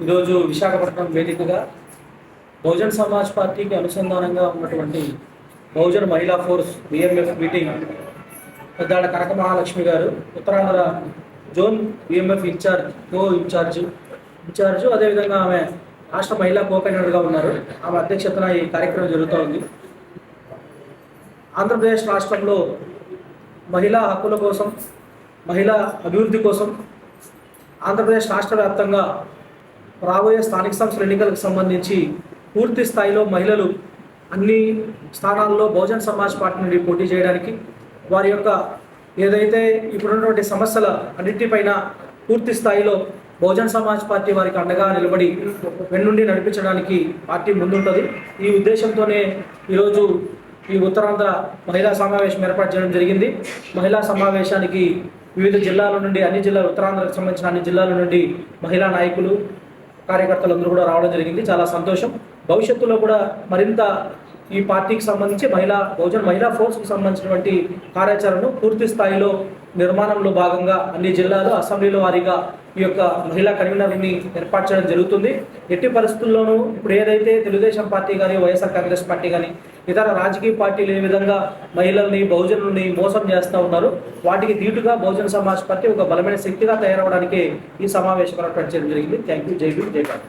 ఈరోజు విశాఖపట్నం వేదికగా బహుజన్ సమాజ్ పార్టీకి అనుసంధానంగా ఉన్నటువంటి బహుజన్ మహిళా ఫోర్స్ బిఎంఎఫ్ మీటింగ్ పెద్దాడ కనక మహాలక్ష్మి గారు ఉత్తరాంధ్ర జోన్ బిఎంఎఫ్ ఇన్ఛార్జు అదేవిధంగా ఆమె రాష్ట్ర మహిళా కో-కన్వీనర్గా ఉన్నారు. ఆమె అధ్యక్షతన ఈ కార్యక్రమం జరుగుతోంది. ఆంధ్రప్రదేశ్ రాష్ట్రంలో మహిళా హక్కుల కోసం, మహిళా అభివృద్ధి కోసం ఆంధ్రప్రదేశ్ రాష్ట్ర వ్యాప్తంగా రాబోయే స్థానిక సంస్థల ఎన్నికలకు సంబంధించి పూర్తి స్థాయిలో మహిళలు అన్ని స్థానాల్లో బహుజన్ సమాజ్ పార్టీ నుండి పోటీ చేయడానికి, వారి యొక్క ఏదైతే ఇప్పుడున్నటువంటి సమస్యల అన్నింటిపైన పూర్తి స్థాయిలో బహుజన్ సమాజ్ పార్టీ వారికి అండగా నిలబడి వెన్నుండి నడిపించడానికి పార్టీ ముందుంటుంది. ఈ ఉద్దేశంతోనే ఈరోజు ఈ ఉత్తరాంధ్ర మహిళా సమావేశం ఏర్పాటు చేయడం జరిగింది. మహిళా సమావేశానికి వివిధ జిల్లాల నుండి, అన్ని జిల్లాలు, ఉత్తరాంధ్రకు సంబంధించిన అన్ని జిల్లాల నుండి మహిళా నాయకులు, కార్యకర్తలందరూ కూడా రావడం జరిగింది. చాలా సంతోషం. భవిష్యత్తులో కూడా మరింత ఈ పార్టీకి సంబంధించి బహుజన్ మహిళా ఫోర్స్కి సంబంధించినటువంటి కార్యాచరణను పూర్తి స్థాయిలో నిర్మాణంలో భాగంగా అన్ని జిల్లాలు అసెంబ్లీలో వారీగా ఈ యొక్క మహిళా కన్వీనర్ని ఏర్పాటు చేయడం జరుగుతుంది. ఎట్టి పరిస్థితుల్లోనూ ఇప్పుడు ఏదైతే తెలుగుదేశం పార్టీ కానీ, వైఎస్ఆర్ కాంగ్రెస్ పార్టీ కానీ, ఇతర రాజకీయ పార్టీలు ఏ విధంగా మహిళల్ని, బహుజనుల్ని మోసం చేస్తూ ఉన్నారు, వాటికి ధీటుగా బహుజన్ సమాజ్ పార్టీ ఒక బలమైన శక్తిగా తయారవడానికే ఈ సమావేశం ఏర్పాటు చేయడం జరిగింది. Thank you. జై భీమ్, జై భారత్.